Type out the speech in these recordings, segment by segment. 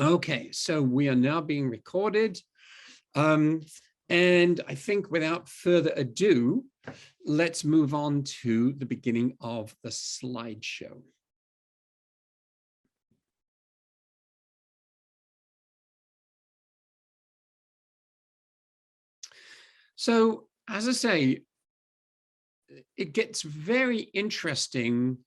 Okay, so we are now being recorded. And I think without further ado, let's move on to the beginning of the slideshow. So, as I say, it gets very interesting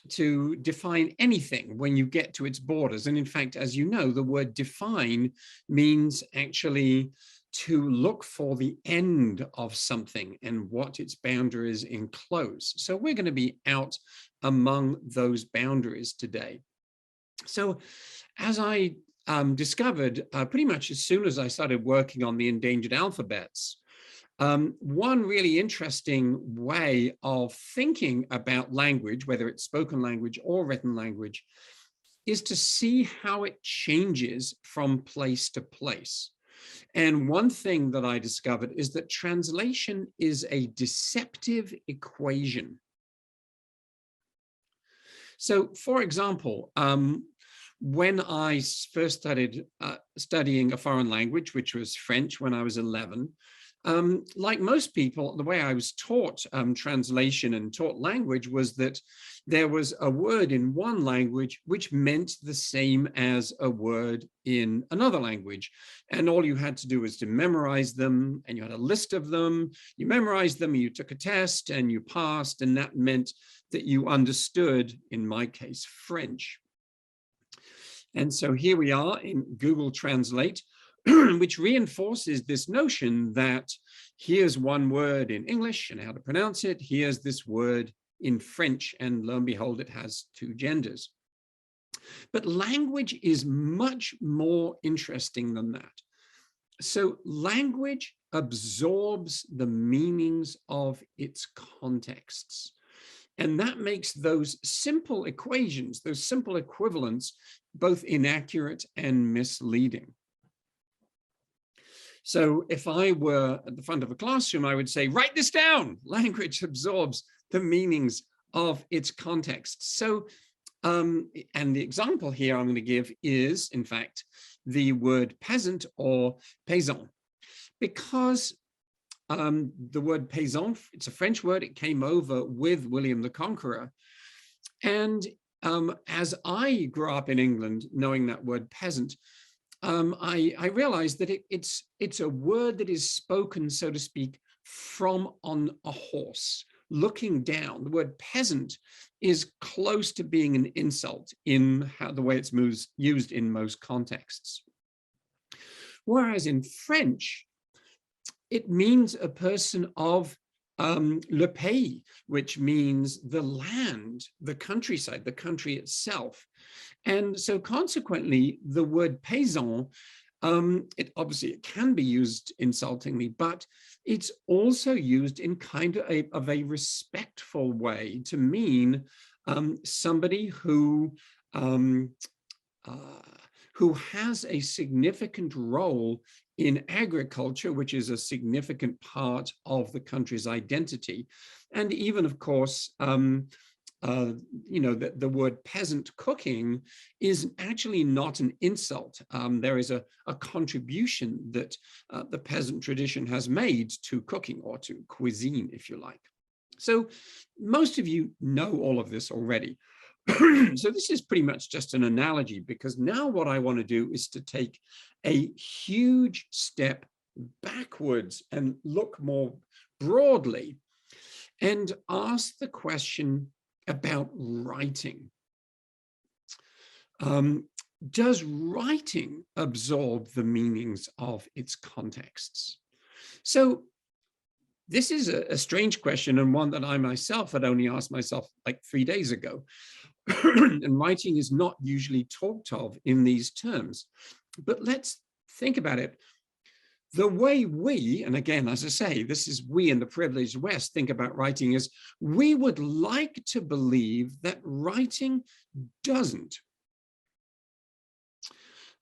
to define anything when you get to its borders. And in fact, as you know, the word define means actually to look for the end of something and what its boundaries enclose. So we're going to be out among those boundaries today. So as I discovered pretty much as soon as I started working on the endangered alphabets, one really interesting way of thinking about language, whether it's spoken language or written language, is to see how it changes from place to place. And one thing that I discovered is that translation is a deceptive equation. So, for example, when I first started studying a foreign language, which was French when I was 11, like most people, the way I was taught translation and taught language was that there was a word in one language which meant the same as a word in another language. And all you had to do was to memorize them, and you had a list of them. You memorized them, you took a test, and you passed, and that meant that you understood, in my case, French. And so here we are in Google Translate, which reinforces this notion that here's one word in English and how to pronounce it. Here's this word in French, and lo and behold, it has two genders. But language is much more interesting than that. So language absorbs the meanings of its contexts. And that makes those simple equations, those simple equivalents, both inaccurate and misleading. So if I were at the front of a classroom, I would say, write this down. Language absorbs the meanings of its context. So, and the example here I'm going to give is, in fact, the word peasant or paysan, because the word paysan, it's a French word. It came over with William the Conqueror. And as I grew up in England, knowing that word peasant, I realized that it's a word that is spoken, so to speak, from on a horse, looking down. The word peasant is close to being an insult in the way it's used in most contexts. Whereas in French, it means a person of le pays, which means the land, the countryside, the country itself. And so consequently, the word paysan, it can be used insultingly, but it's also used in kind of a respectful way to mean somebody who has a significant role in agriculture, which is a significant part of the country's identity. And even, of course, the word peasant cooking is actually not an insult. There is a contribution that the peasant tradition has made to cooking, or to cuisine, if you like. So most of you know all of this already. So this is pretty much just an analogy, because now what I want to do is to take a huge step backwards and look more broadly and ask the question about writing. Does writing absorb the meanings of its contexts? So this is a strange question, and one that I myself had only asked myself like 3 days ago. And writing is not usually talked of in these terms. But let's think about it. The way we, and again, as I say, this is we in the privileged West, think about writing is we would like to believe that writing doesn't.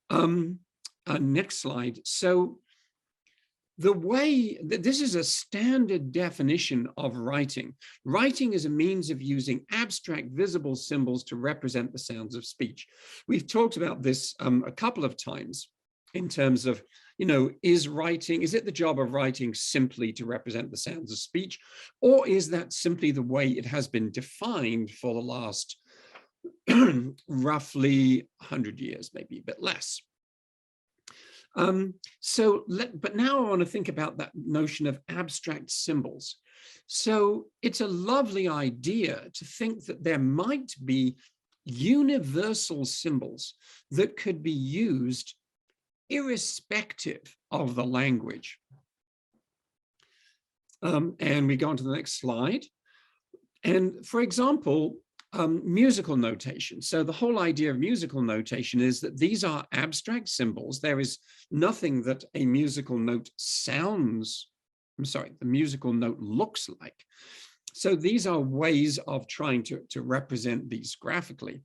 Next slide. So the way that this is a standard definition of writing. Writing is a means of using abstract visible symbols to represent the sounds of speech. We've talked about this a couple of times in terms of, is it the job of writing simply to represent the sounds of speech, or is that simply the way it has been defined for the last roughly 100 years, maybe a bit less? But now I want to think about that notion of abstract symbols. So it's a lovely idea to think that there might be universal symbols that could be used irrespective of the language. And we go on to the next slide. And for example, musical notation. So the whole idea of musical notation is that these are abstract symbols. There is nothing that a musical note the musical note looks like. So these are ways of trying to represent these graphically.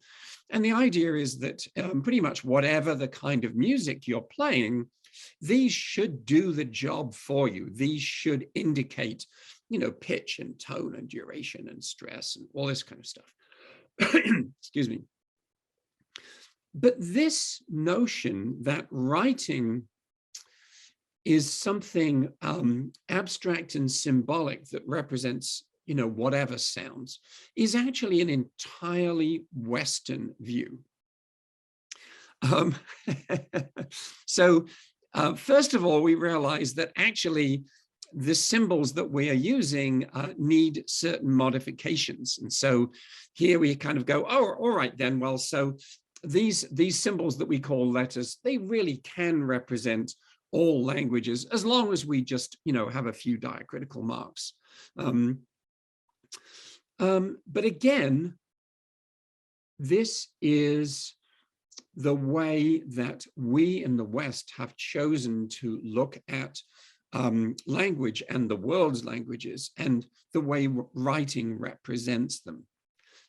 And the idea is that pretty much whatever the kind of music you're playing, these should do the job for you. These should indicate, pitch and tone and duration and stress and all this kind of stuff. Excuse me. But this notion that writing is something abstract and symbolic that represents, whatever sounds, is actually an entirely Western view. So first of all, we realize that actually the symbols that we are using need certain modifications. And so here we kind of go, oh, all right then, well, so these symbols that we call letters, they really can represent all languages as long as we just, have a few diacritical marks. But again, this is the way that we in the West have chosen to look at language and the world's languages and the way writing represents them.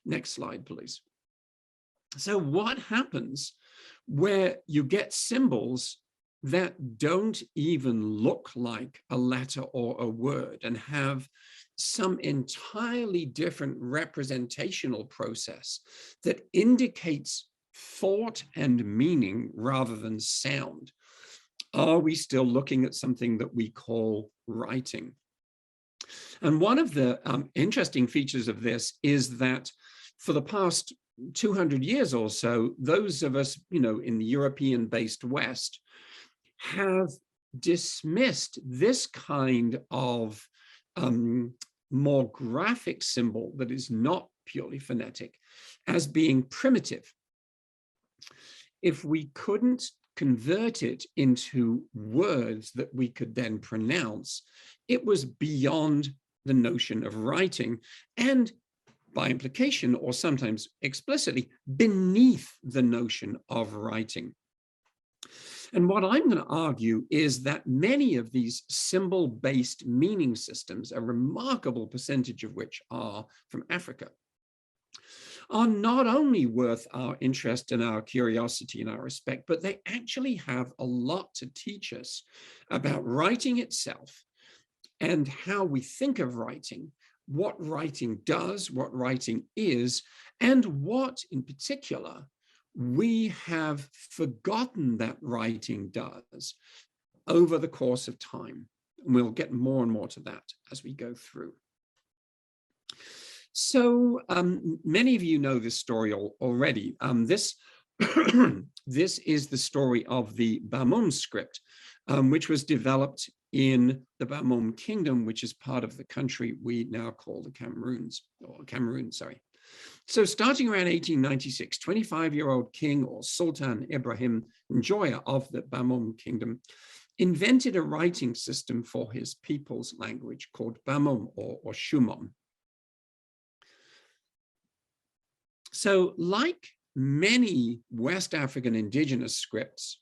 Next slide, please. So what happens where you get symbols that don't even look like a letter or a word and have some entirely different representational process that indicates thought and meaning rather than sound? Are we still looking at something that we call writing? And one of the interesting features of this is that for the past 200 years or so, those of us, in the European-based West have dismissed this kind of more graphic symbol that is not purely phonetic as being primitive. If we couldn't convert it into words that we could then pronounce, it was beyond the notion of writing, and by implication, or sometimes explicitly, beneath the notion of writing. And what I'm going to argue is that many of these symbol-based meaning systems, a remarkable percentage of which are from Africa, are not only worth our interest and our curiosity and our respect, but they actually have a lot to teach us about writing itself and how we think of writing, what writing does, what writing is, and what in particular we have forgotten that writing does over the course of time. And we'll get more and more to that as we go through. So many of you know this story already. This is the story of the Bamung script, which was developed in the Bamung kingdom, which is part of the country we now call the Cameroon, sorry. So starting around 1896, 25-year-old King or Sultan Ibrahim Njoya of the Bamung kingdom invented a writing system for his people's language called Bamung or Shumon. So like many West African indigenous scripts,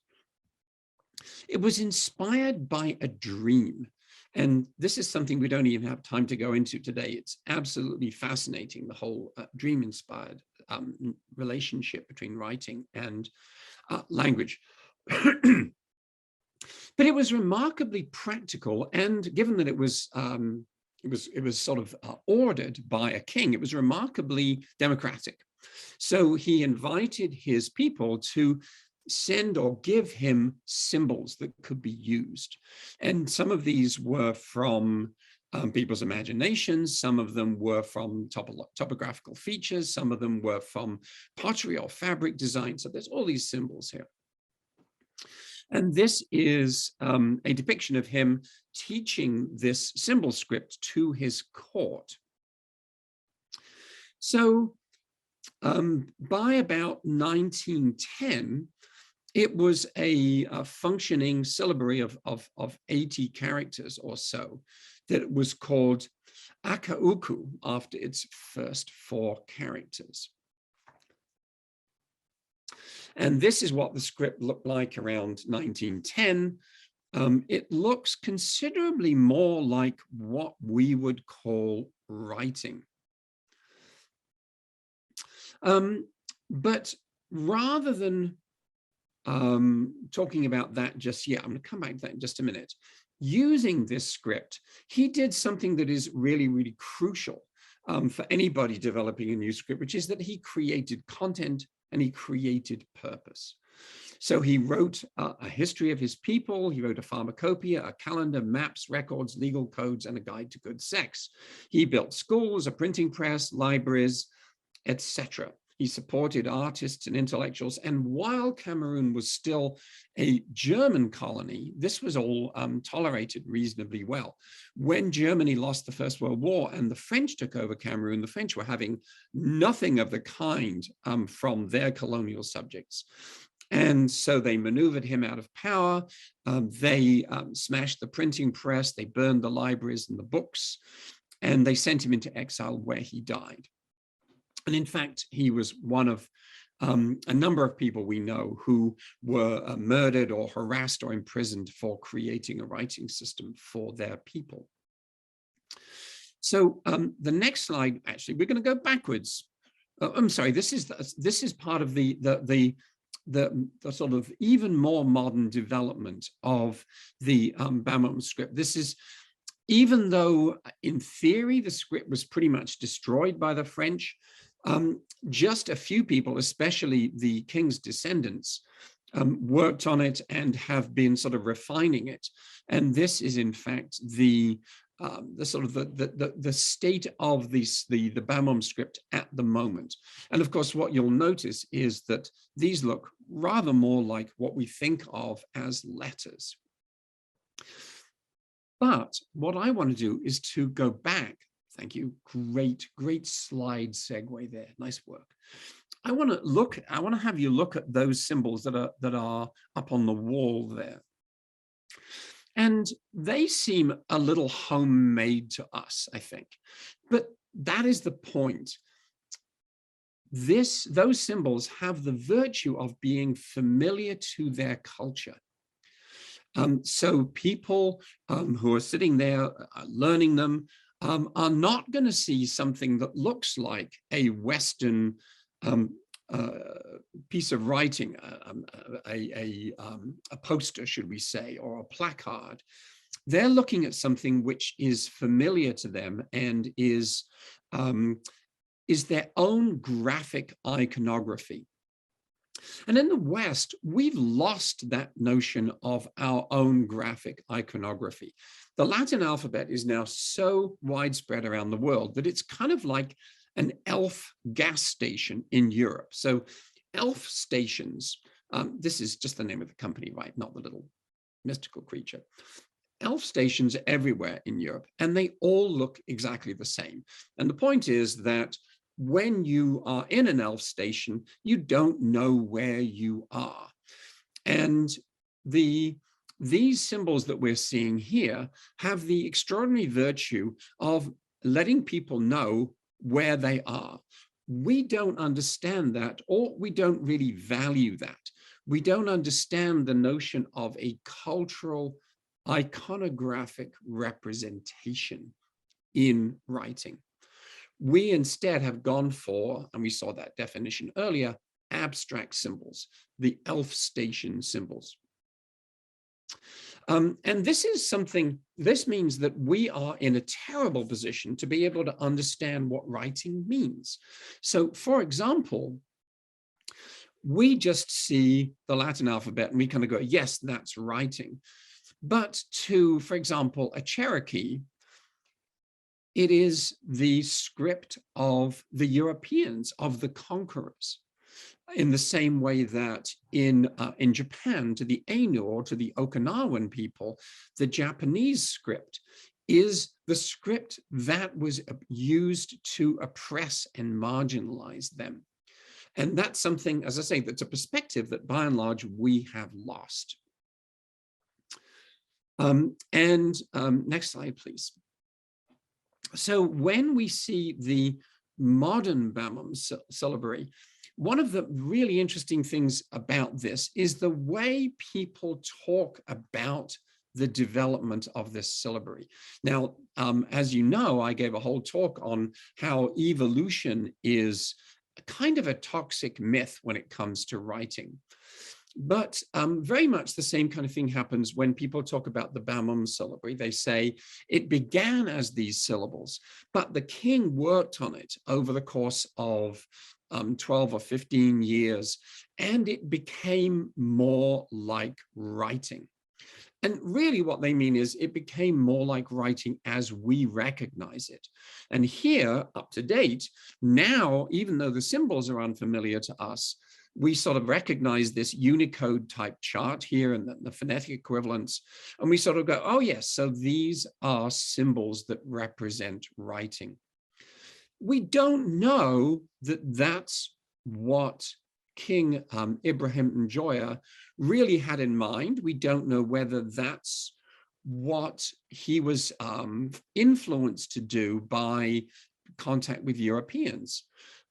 it was inspired by a dream. And this is something we don't even have time to go into today. It's absolutely fascinating, the whole dream-inspired relationship between writing and language. But it was remarkably practical, and given that it was sort of ordered by a king, it was remarkably democratic. So he invited his people to send or give him symbols that could be used. And some of these were from people's imaginations, some of them were from topographical features, some of them were from pottery or fabric design. So there's all these symbols here. And this is a depiction of him teaching this symbol script to his court. So by about 1910, it was a functioning syllabary of 80 characters or so that was called Akauku, after its first 4 characters. And this is what the script looked like around 1910. It looks considerably more like what we would call writing. But rather than talking about that just yet, I'm going to come back to that in just a minute. Using this script, he did something that is really, really crucial for anybody developing a new script, which is that he created content and he created purpose. So he wrote a history of his people, he wrote a pharmacopoeia, a calendar, maps, records, legal codes, and a guide to good sex. He built schools, a printing press, libraries, etc. He supported artists and intellectuals. And while Cameroon was still a German colony, this was all tolerated reasonably well. When Germany lost the First World War and the French took over Cameroon, the French were having nothing of the kind from their colonial subjects. And so they maneuvered him out of power. They smashed the printing press, they burned the libraries and the books, and they sent him into exile where he died. And in fact, he was one of a number of people we know who were murdered or harassed or imprisoned for creating a writing system for their people. So the next slide, actually, we're going to go backwards. I'm sorry, this is part of the sort of even more modern development of the Bamung script. This is, even though in theory the script was pretty much destroyed by the French, just a few people, especially the king's descendants, worked on it and have been sort of refining it. And this is in fact the sort of the state of the Bamung script at the moment. And of course, what you'll notice is that these look rather more like what we think of as letters. But what I want to do is to go back. Thank you. Great slide segue there. Nice work. I want to have you look at those symbols that are up on the wall there. And they seem a little homemade to us, I think. But that is the point. Those symbols have the virtue of being familiar to their culture. So people who are sitting there learning them are not going to see something that looks like a Western piece of writing, a poster, should we say, or a placard. They're looking at something which is familiar to them and is their own graphic iconography. And in the West, we've lost that notion of our own graphic iconography. The Latin alphabet is now so widespread around the world that it's kind of like an elf gas station in Europe. So elf stations, this is just the name of the company, right? Not the little mystical creature. Elf stations are everywhere in Europe, and they all look exactly the same. And the point is that when you are in an elf station, you don't know where you are. And these symbols that we're seeing here have the extraordinary virtue of letting people know where they are. We don't understand that, or we don't really value that. We don't understand the notion of a cultural iconographic representation in writing. We instead have gone for, and we saw that definition earlier, abstract symbols, the elf station symbols. And this means that we are in a terrible position to be able to understand what writing means. So, for example, we just see the Latin alphabet and we kind of go, yes, that's writing. But to, for example, a Cherokee, it is the script of the Europeans, of the conquerors, in the same way that in Japan, to the Ainu or to the Okinawan people, the Japanese script is the script that was used to oppress and marginalize them. And that's something, as I say, that's a perspective that by and large we have lost. Next slide, please. So when we see the modern Bamung syllabary, one of the really interesting things about this is the way people talk about the development of this syllabary. Now, as you know, I gave a whole talk on how evolution is kind of a toxic myth when it comes to writing. But very much the same kind of thing happens when people talk about the Bamung syllabary. They say it began as these syllables, but the king worked on it over the course of 12 or 15 years, and it became more like writing. And really what they mean is it became more like writing as we recognize it. And here, up to date, now, even though the symbols are unfamiliar to us, we sort of recognize this Unicode type chart here and the phonetic equivalents. And we sort of go, oh yes, so these are symbols that represent writing. We don't know that that's what King Ibrahim Njoya really had in mind. We don't know whether that's what he was influenced to do by contact with Europeans.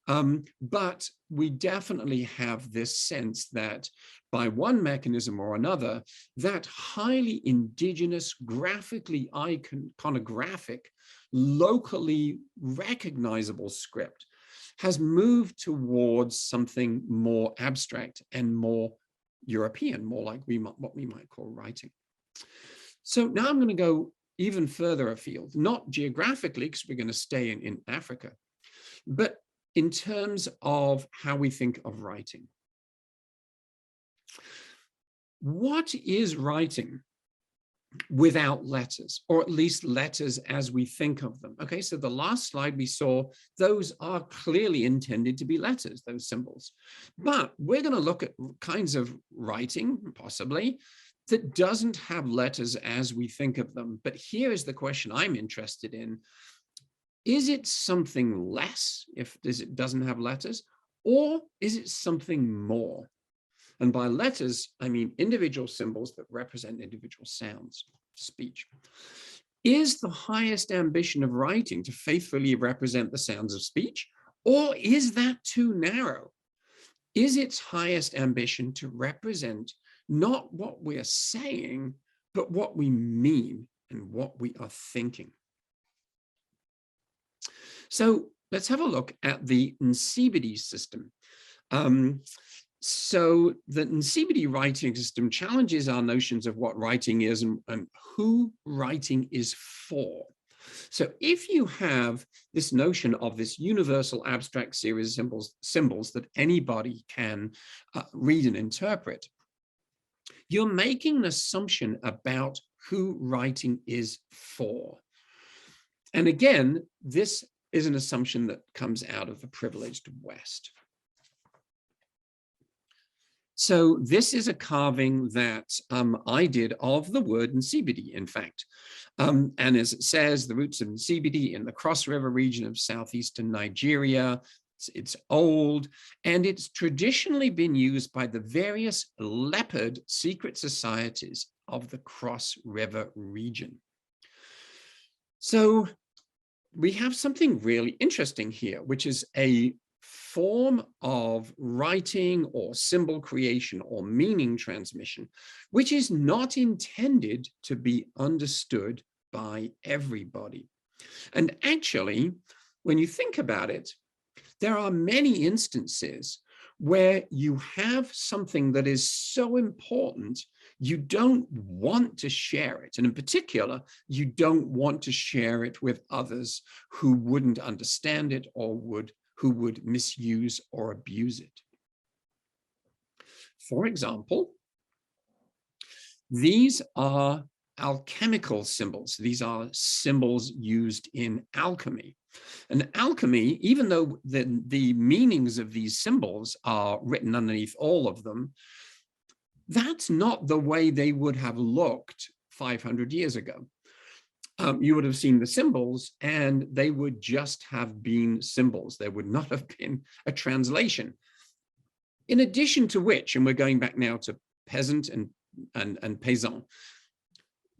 But we definitely have this sense that by one mechanism or another, that highly indigenous, graphically iconographic, locally recognizable script has moved towards something more abstract and more European, more like what we might call writing. So now I'm going to go even further afield, not geographically, because we're going to stay in Africa, but in terms of how we think of writing. What is writing without letters, or at least letters as we think of them? Okay, so the last slide we saw, those are clearly intended to be letters, those symbols. But we're going to look at kinds of writing, possibly, that doesn't have letters as we think of them. But here is the question I'm interested in. Is it something less if it doesn't have letters, or is it something more? And by letters, I mean individual symbols that represent individual sounds, speech. Is the highest ambition of writing to faithfully represent the sounds of speech, or is that too narrow? Is its highest ambition to represent not what we're saying, but what we mean and what we are thinking? So let's have a look at the CBD system. So the CBD writing system challenges our notions of what writing is and who writing is for. So if you have this notion of this universal abstract series of symbols that anybody can read and interpret, you're making an assumption about who writing is for. And again, this is an assumption that comes out of the privileged West. So this is a carving that I did of the word CBD, in fact. And as it says, the roots of CBD in the Cross River region of southeastern Nigeria. It's old, and it's traditionally been used by the various leopard secret societies of the Cross River region. So we have something really interesting here, which is a form of writing or symbol creation or meaning transmission, which is not intended to be understood by everybody. And actually, when you think about it, there are many instances where you have something that is so important, you don't want to share it. And in particular, you don't want to share it with others who wouldn't understand it or who would misuse or abuse it. For example, these are alchemical symbols. These are symbols used in alchemy. And alchemy, even though the meanings of these symbols are written underneath all of them, that's not the way they would have looked 500 years ago. You would have seen the symbols and they would just have been symbols. There would not have been a translation. In addition to which, and we're going back now to peasant and paysan,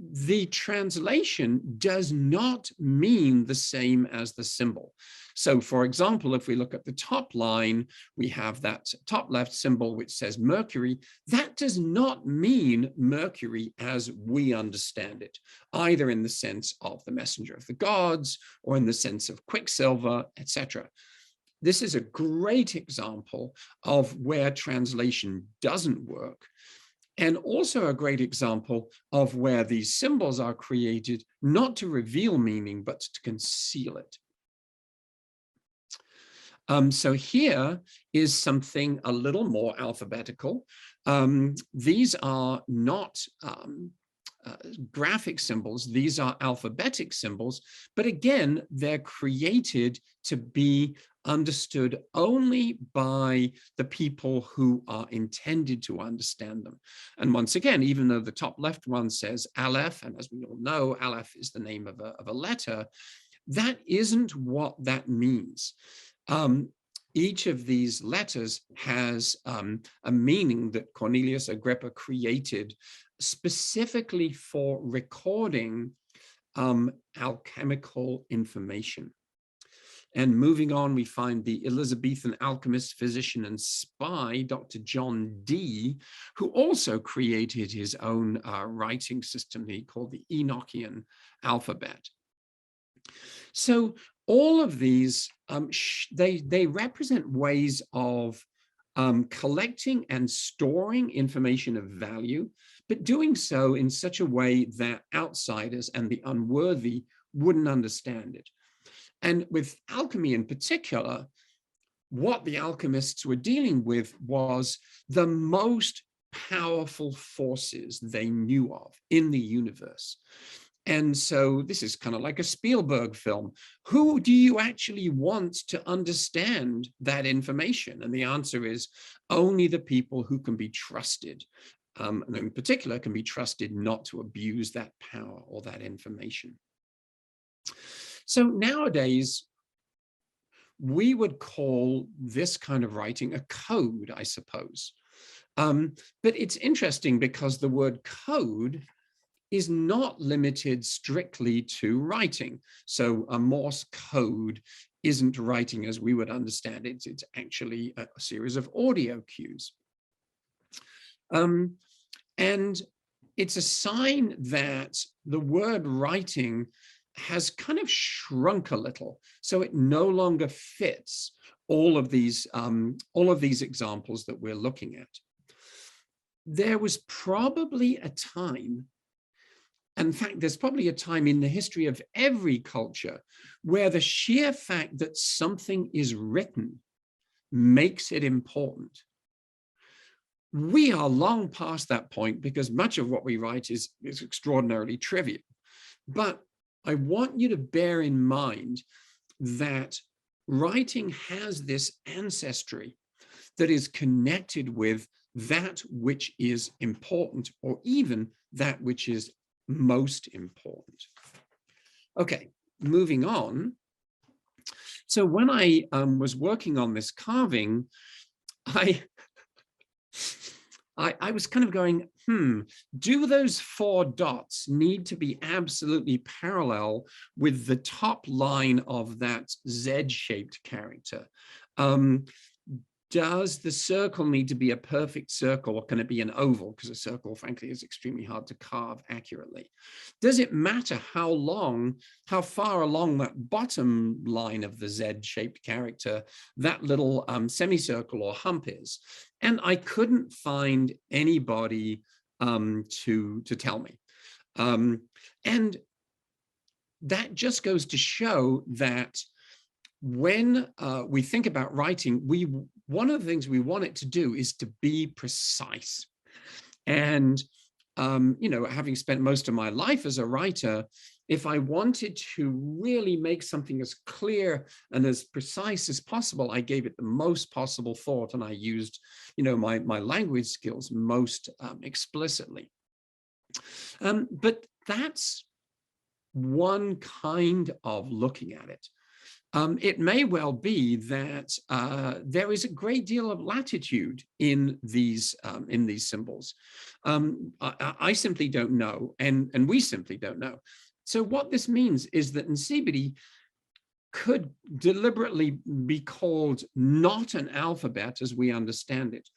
the translation does not mean the same as the symbol. So for example, if we look at the top line, we have that top left symbol which says Mercury. That does not mean Mercury as we understand it, either in the sense of the messenger of the gods or in the sense of Quicksilver, etc. This is a great example of where translation doesn't work, and also a great example of where these symbols are created not to reveal meaning, but to conceal it. So here is something a little more alphabetical. These are not graphic symbols, these are alphabetic symbols, but again, they're created to be understood only by the people who are intended to understand them. And once again, even though the top left one says Aleph, and as we all know, Aleph is the name of a letter, that isn't what that means. Each of these letters has a meaning that Cornelius Agrippa created specifically for recording alchemical information. And moving on, we find the Elizabethan alchemist, physician, and spy, Dr. John Dee, who also created his own writing system he called the Enochian Alphabet. So all of these, they represent ways of collecting and storing information of value, but doing so in such a way that outsiders and the unworthy wouldn't understand it. And with alchemy in particular, what the alchemists were dealing with was the most powerful forces they knew of in the universe. And so this is kind of like a Spielberg film. Who do you actually want to understand that information? And the answer is only the people who can be trusted, and in particular can be trusted not to abuse that power or that information. So nowadays, we would call this kind of writing a code, I suppose. But it's interesting because the word code is not limited strictly to writing. So a Morse code isn't writing as we would understand it. It's actually a series of audio cues. And it's a sign that the word writing has kind of shrunk a little, so it no longer fits all of these examples that we're looking at. There was probably a time, in fact, there's probably a time in the history of every culture where the sheer fact that something is written makes it important. We are long past that point because much of what we write is extraordinarily trivial. But I want you to bear in mind that writing has this ancestry that is connected with that which is important, or even that which is most important. Okay, moving on. So when I was working on this carving, I was kind of going, do those 4 dots need to be absolutely parallel with the top line of that Z-shaped character? does the circle need to be a perfect circle, or can it be an oval? Because a circle, frankly, is extremely hard to carve accurately. Does it matter how far along that bottom line of the Z-shaped character that little semicircle or hump is? And I couldn't find anybody to tell me. And that just goes to show that when we think about writing, one of the things we want it to do is to be precise. And, you know, having spent most of my life as a writer, if I wanted to really make something as clear and as precise as possible, I gave it the most possible thought, and I used, you know, my language skills most explicitly. But that's one kind of looking at it. It may well be that there is a great deal of latitude in these symbols. I simply don't know, and we simply don't know. So what this means is that in CBD could deliberately be called not an alphabet as we understand it,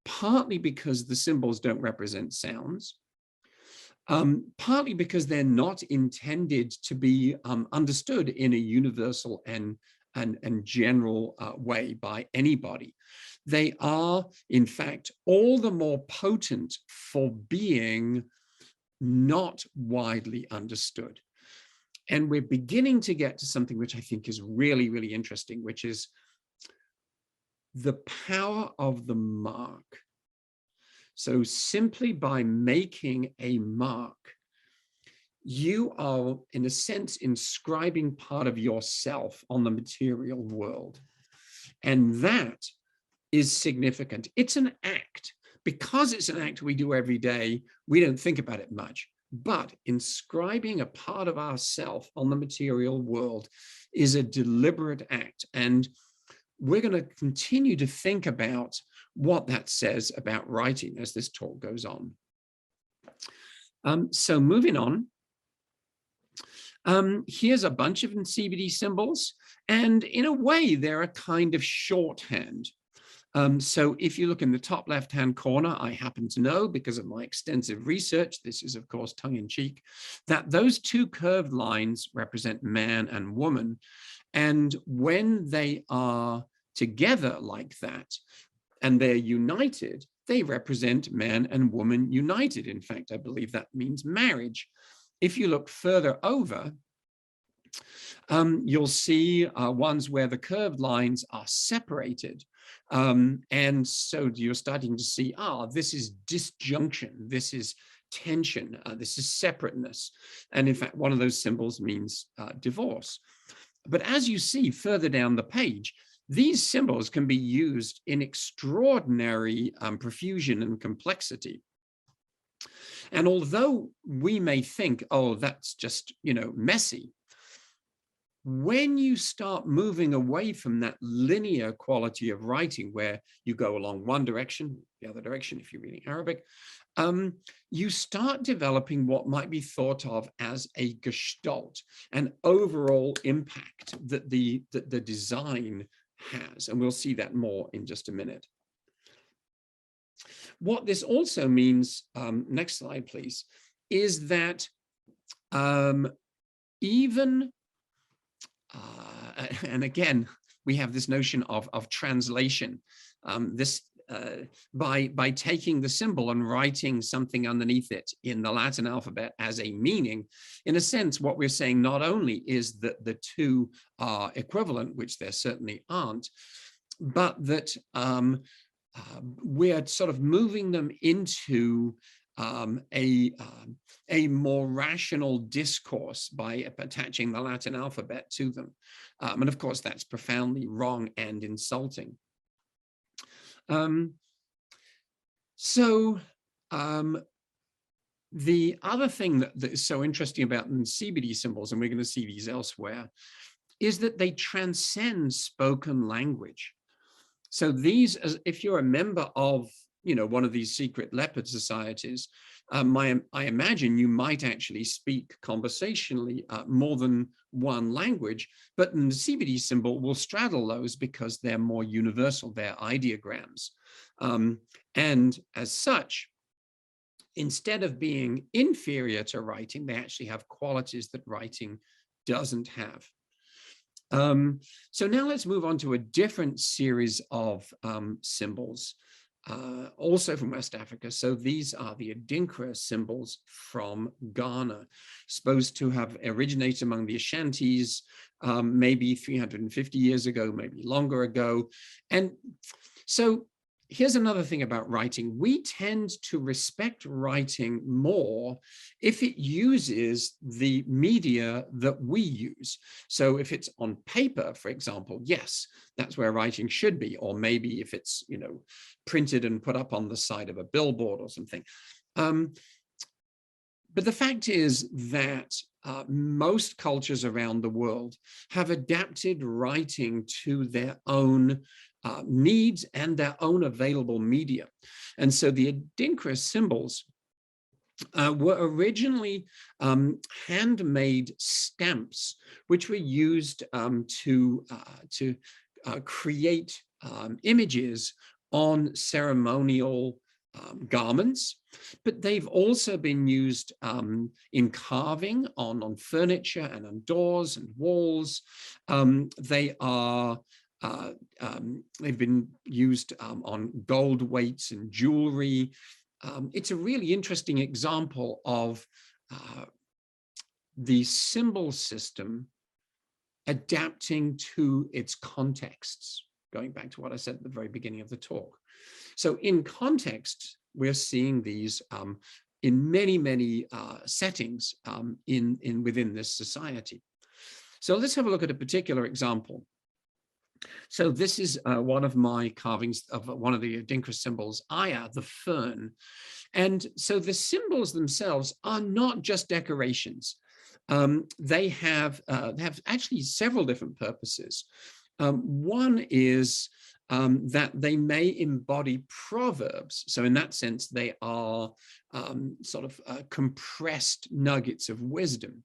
partly because the symbols don't represent sounds, partly because they're not intended to be understood in a universal and general way by anybody. They are, in fact, all the more potent for being not widely understood. And we're beginning to get to something which I think is really, really interesting, which is the power of the mark. So simply by making a mark, you are, in a sense, inscribing part of yourself on the material world. And that is significant. It's an act. Because it's an act we do every day, we don't think about it much. But inscribing a part of ourself on the material world is a deliberate act. And we're going to continue to think about what that says about writing as this talk goes on. So moving on, here's a bunch of CBD symbols, and in a way, they're a kind of shorthand. So if you look in the top left-hand corner, I happen to know, because of my extensive research, this is of course tongue-in-cheek, that those two curved lines represent man and woman. And when they are together like that, and they're united, they represent man and woman united. In fact, I believe that means marriage. If you look further over, you'll see ones where the curved lines are separated. And so you're starting to see, this is disjunction, this is tension, this is separateness. And in fact, one of those symbols means divorce. But as you see further down the page, these symbols can be used in extraordinary profusion and complexity. And although we may think, that's just, messy, when you start moving away from that linear quality of writing where you go along one direction, the other direction, if you're reading Arabic, you start developing what might be thought of as a gestalt, an overall impact that the design has. And we'll see that more in just a minute. What this also means, next slide, please, is that even and again, we have this notion of translation. By taking the symbol and writing something underneath it in the Latin alphabet as a meaning, in a sense, what we're saying not only is that the two are equivalent, which there certainly aren't, but that we're sort of moving them into a more rational discourse by attaching the Latin alphabet to them. And of course, that's profoundly wrong and insulting. The other thing that is so interesting about the CBD symbols, and we're going to see these elsewhere, is that they transcend spoken language. So these, if you're a member of one of these secret leopard societies, I imagine you might actually speak conversationally more than one language, but the CBD symbol will straddle those because they're more universal, they're ideograms. And as such, instead of being inferior to writing, they actually have qualities that writing doesn't have. So now let's move on to a different series of symbols, also from West Africa. So these are the Dinkra symbols from Ghana, supposed to have originated among the Ashantis, maybe 350 years ago, maybe longer ago. And so here's another thing about writing. We tend to respect writing more if it uses the media that we use. So if it's on paper, for example, yes, that's where writing should be. Or maybe if it's, printed and put up on the side of a billboard or something. But the fact is that most cultures around the world have adapted writing to their own needs and their own available media. And so the Dinkra symbols were originally handmade stamps, which were used to create images on ceremonial garments, but they've also been used in carving on furniture and on doors and walls. They've been used on gold weights and jewelry. It's a really interesting example of the symbol system adapting to its contexts, going back to what I said at the very beginning of the talk. So in context, we're seeing these in many, many settings within this society. So let's have a look at a particular example. So this is one of my carvings of one of the Dinkra symbols, Aya, the fern. And so the symbols themselves are not just decorations. They have actually several different purposes. One is that they may embody proverbs. So in that sense, they are sort of compressed nuggets of wisdom.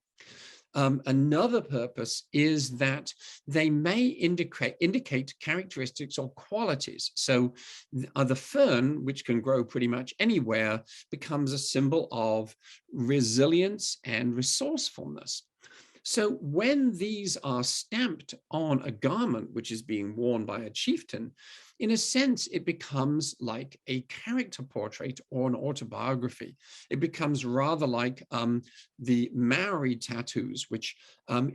Another purpose is that they may indicate characteristics or qualities. So the fern, which can grow pretty much anywhere, becomes a symbol of resilience and resourcefulness. So when these are stamped on a garment, which is being worn by a chieftain, in a sense, it becomes like a character portrait or an autobiography. It becomes rather like the Maori tattoos, which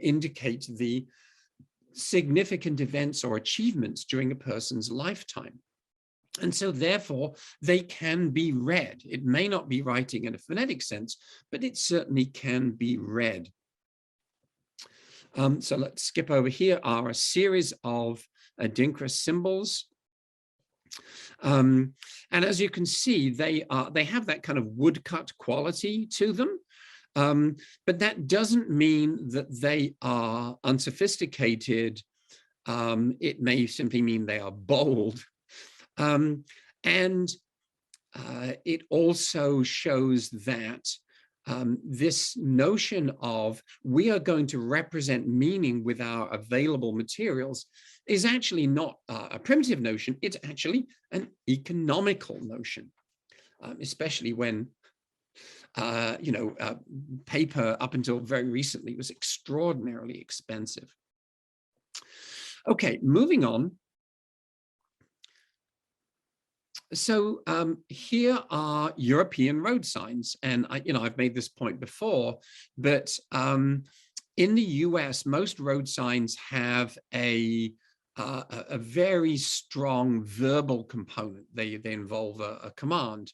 indicate the significant events or achievements during a person's lifetime. And so therefore, they can be read. It may not be writing in a phonetic sense, but it certainly can be read. So let's skip over here are a series of Dinkra symbols. And as you can see, they have that kind of woodcut quality to them. But that doesn't mean that they are unsophisticated. It may simply mean they are bold. And it also shows that this notion of we are going to represent meaning with our available materials is actually not a primitive notion. It's actually an economical notion, especially when, paper up until very recently was extraordinarily expensive. Okay, moving on. So here are European road signs, and I've made this point before, but in the US, most road signs have a very strong verbal component. They involve a command.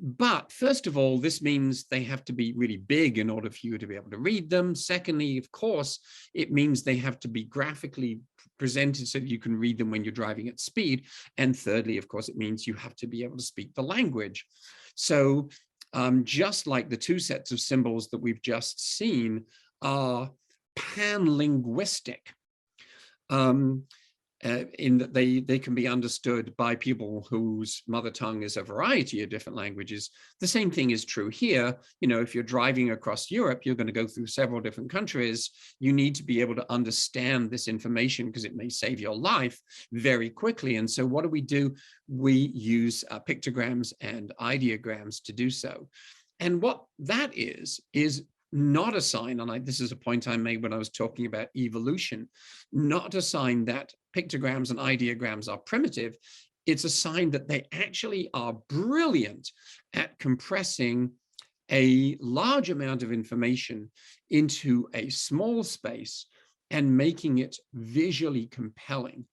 But first of all, this means they have to be really big in order for you to be able to read them. Secondly, of course, it means they have to be graphically presented so that you can read them when you're driving at speed. And thirdly, of course, it means you have to be able to speak the language. So just like the two sets of symbols that we've just seen are pan-linguistic. in that they can be understood by people whose mother tongue is a variety of different languages. The same thing is true here. If you're driving across Europe, you're going to go through several different countries. You need to be able to understand this information because it may save your life very quickly. And so what do? We use pictograms and ideograms to do so. And what that is not a sign, and this is a point I made when I was talking about evolution, not a sign that pictograms and ideograms are primitive. It's a sign that they actually are brilliant at compressing a large amount of information into a small space and making it visually compelling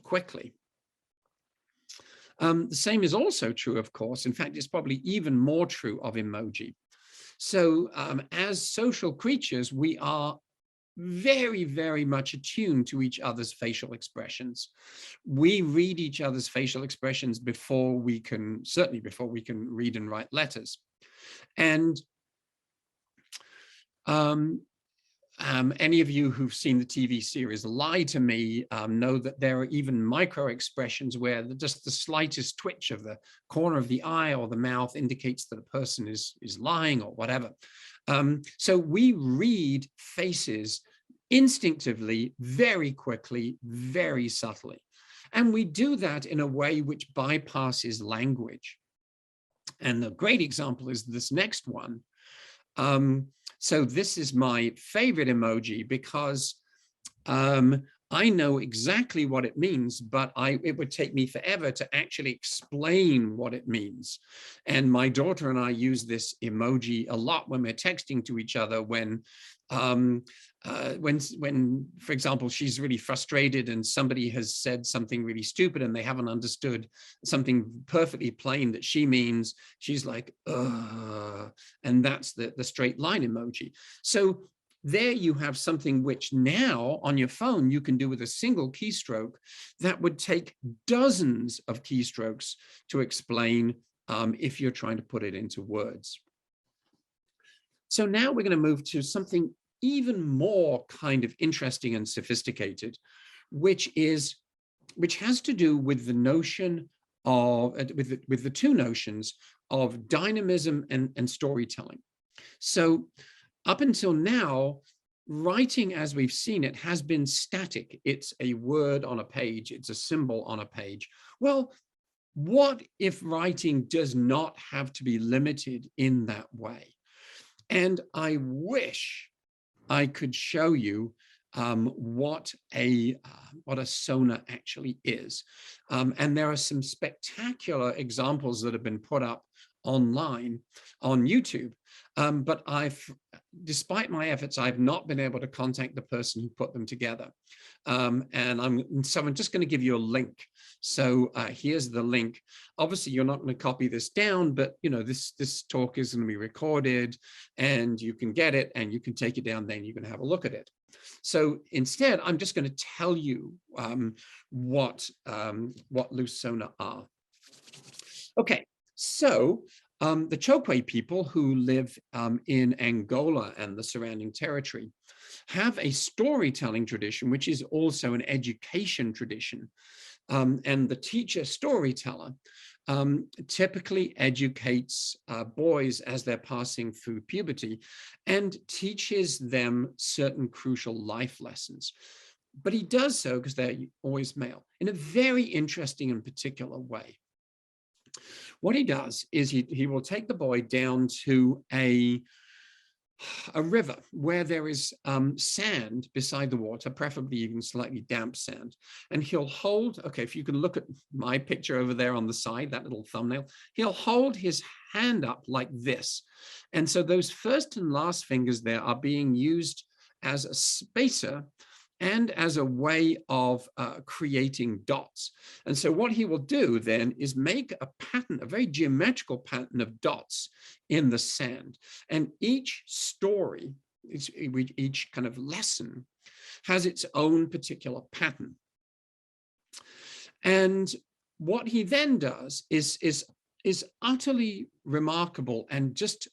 quickly. The same is also true, of course. In fact, it's probably even more true of emoji. So as social creatures, we are very, very much attuned to each other's facial expressions. We read each other's facial expressions certainly before we can read and write letters. And any of you who've seen the TV series Lie to Me know that there are even micro expressions where just the slightest twitch of the corner of the eye or the mouth indicates that a person is lying or whatever. So we read faces instinctively, very quickly, very subtly. And we do that in a way which bypasses language. And the great example is this next one. So this is my favorite emoji because I know exactly what it means, but it would take me forever to actually explain what it means. And my daughter and I use this emoji a lot when we're texting to each other when, for example, she's really frustrated and somebody has said something really stupid and they haven't understood something perfectly plain that she means. She's like, ugh, and that's the straight line emoji. So there you have something which now on your phone you can do with a single keystroke that would take dozens of keystrokes to explain if you're trying to put it into words. So now we're going to move to something even more kind of interesting and sophisticated, which has to do with the notion of with the two notions of dynamism and storytelling. So up until now, writing as we've seen it has been static. It's a word on a page, it's a symbol on a page. Well, what if writing does not have to be limited in that way? And I wish I could show you what a sona actually is. And there are some spectacular examples that have been put up online on YouTube. But despite my efforts, I've not been able to contact the person who put them together. So I'm just going to give you a link. So here's the link. Obviously, you're not going to copy this down, but this talk is going to be recorded, and you can get it, and you can take it down. Then you can have a look at it. So instead, I'm just going to tell you what loose sona are. Okay, so the Chokwe people who live in Angola and the surrounding territory have a storytelling tradition, which is also an education tradition. And the teacher storyteller typically educates boys as they're passing through puberty and teaches them certain crucial life lessons. But he does so, because they're always male, in a very interesting and particular way. What he does is he will take the boy down to a river where there is sand beside the water, preferably even slightly damp sand. And he'll hold, okay, if you can look at my picture over there on the side, that little thumbnail, he'll hold his hand up like this. And so those first and last fingers there are being used as a spacer and as a way of creating dots. And so what he will do then is make a pattern, a very geometrical pattern of dots in the sand. And each story, each kind of lesson has its own particular pattern. And what he then does is utterly remarkable and just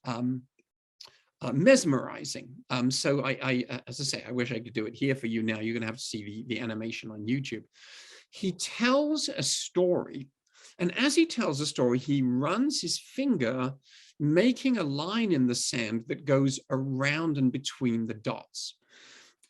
mesmerizing. So as I say, I wish I could do it here for you now. You're going to have to see the animation on YouTube. He tells a story, and as he tells a story, he runs his finger, making a line in the sand that goes around and between the dots.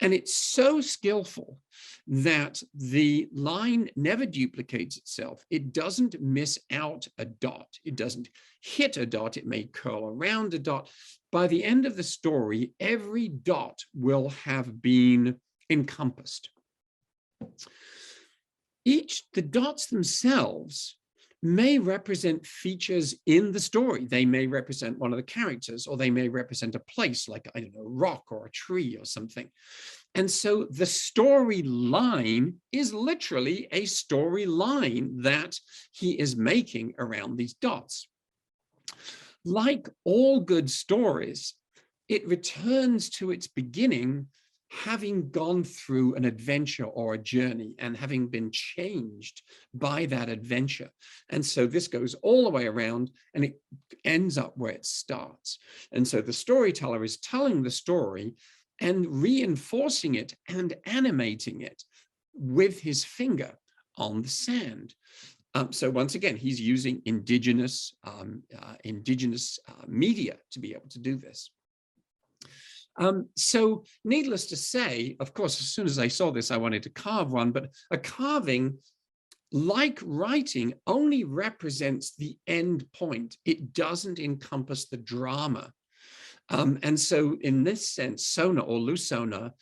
And it's so skillful that the line never duplicates itself. It doesn't miss out a dot. It doesn't hit a dot. It may curl around a dot. By the end of the story, every dot will have been encompassed. The dots themselves may represent features in the story. They may represent one of the characters, or they may represent a place like, I don't know, a rock or a tree or something. And so the storyline is literally a storyline that he is making around these dots. Like all good stories, it returns to its beginning having gone through an adventure or a journey and having been changed by that adventure. And so this goes all the way around and it ends up where it starts. And so the storyteller is telling the story and reinforcing it and animating it with his finger on the sand. So once again, he's using indigenous media to be able to do this. So needless to say, of course, as soon as I saw this, I wanted to carve one, but a carving, like writing, only represents the end point. It doesn't encompass the drama. And so in this sense, sona or lusona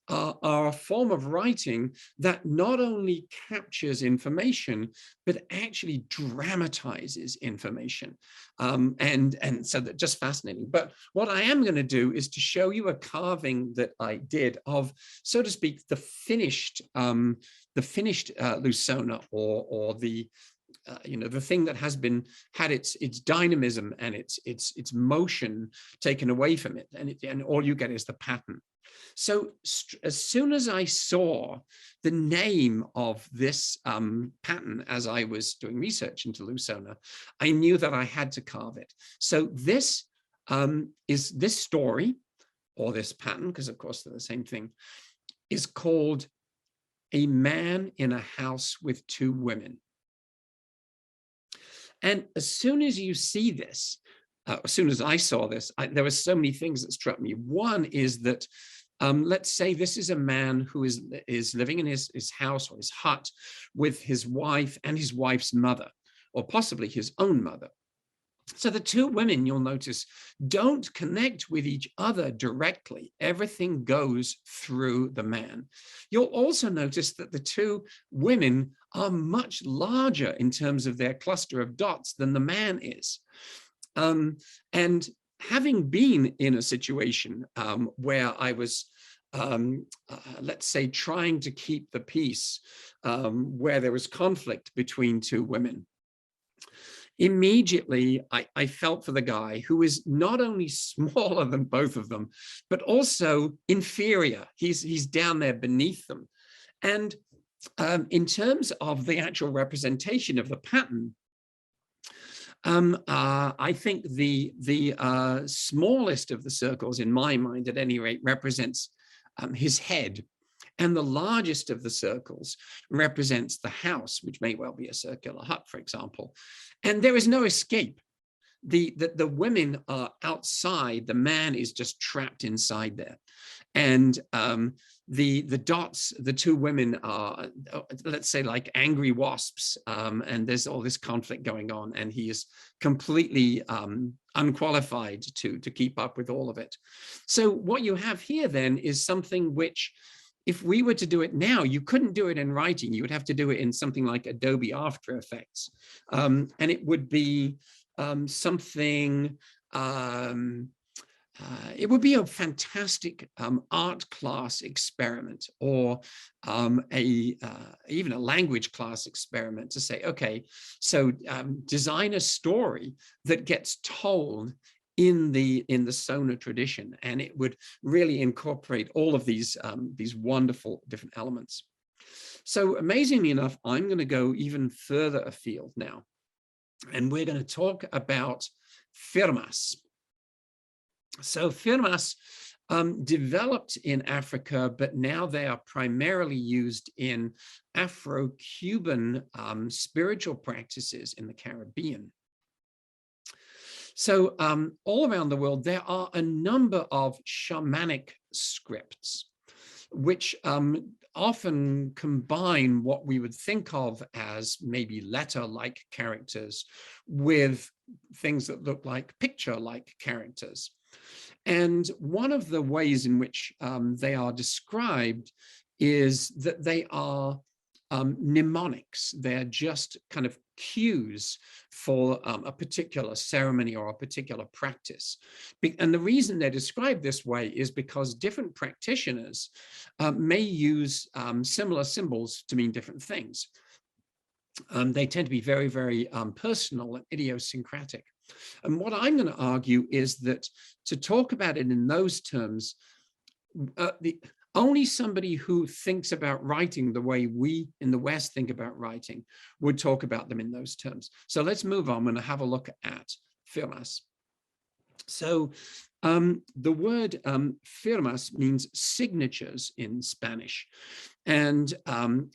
are a form of writing that not only captures information, but actually dramatizes information. And so that's just fascinating. But what I am going to do is to show you a carving that I did of, so to speak, the finished lusona, or the the thing that has had its dynamism and its motion taken away from it, and all you get is the pattern. So as soon as I saw the name of this pattern as I was doing research into lusona, I knew that I had to carve it. So this is this story, or this pattern, because of course they're the same thing, is called A Man in a House with Two Women. And as soon as you see this, as soon as I saw this, there were so many things that struck me. One is that, let's say this is a man who is living in his house or his hut with his wife and his wife's mother, or possibly his own mother. So the two women, you'll notice, don't connect with each other directly. Everything goes through the man. You'll also notice that the two women are much larger in terms of their cluster of dots than the man is. And having been in a situation where I was, let's say, trying to keep the peace, where there was conflict between two women, immediately I felt for the guy who is not only smaller than both of them, but also inferior. He's down there beneath them. And in terms of the actual representation of the pattern, I think the smallest of the circles, in my mind at any rate, represents his head. And the largest of the circles represents the house, which may well be a circular hut, for example. And there is no escape. The women are outside, the man is just trapped inside there. And the dots, the two women are, let's say, like angry wasps, and there's all this conflict going on, and he is completely unqualified to keep up with all of it. So what you have here then is something which, if we were to do it now, you couldn't do it in writing. You would have to do it in something like Adobe After Effects. And it would be something, it would be a fantastic art class experiment, or even a language class experiment to say, okay, so design a story that gets told in the sona tradition, and it would really incorporate all of these wonderful different elements. So amazingly enough, I'm going to go even further afield now, and we're going to talk about fearmask. So firmas developed in Africa, but now they are primarily used in Afro-Cuban spiritual practices in the Caribbean. So all around the world, there are a number of shamanic scripts, which often combine what we would think of as maybe letter-like characters with things that look like picture-like characters. And one of the ways in which they are described is that they are mnemonics. They're just kind of cues for a particular ceremony or a particular practice. And the reason they're described this way is because different practitioners may use similar symbols to mean different things. They tend to be very, very personal and idiosyncratic. And what I'm going to argue is that to talk about it in those terms, only somebody who thinks about writing the way we in the West think about writing would talk about them in those terms. So let's move on and have a look at firmas. So the word firmas means signatures in Spanish. And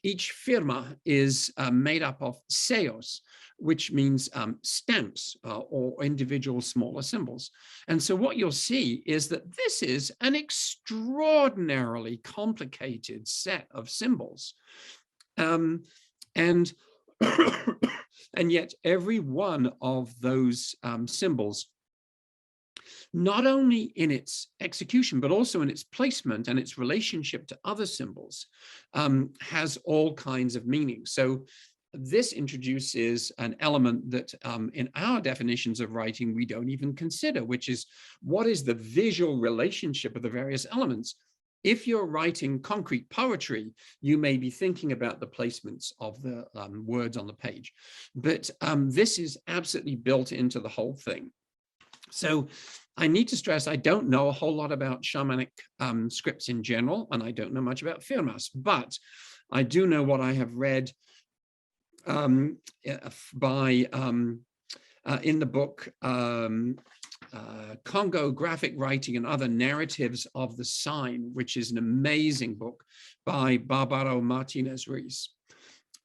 each firma is made up of sellos, which means stamps or individual smaller symbols. And so what you'll see is that this is an extraordinarily complicated set of symbols. And yet every one of those symbols, not only in its execution, but also in its placement and its relationship to other symbols, has all kinds of meanings. So this introduces an element that in our definitions of writing, we don't even consider, which is what is the visual relationship of the various elements. If you're writing concrete poetry, you may be thinking about the placements of the words on the page. But this is absolutely built into the whole thing. So I need to stress, I don't know a whole lot about shamanic scripts in general, and I don't know much about firmas, but I do know what I have read in the book Congo Graphic Writing and Other Narratives of the Sign, which is an amazing book by Barbaro Martinez Ruiz.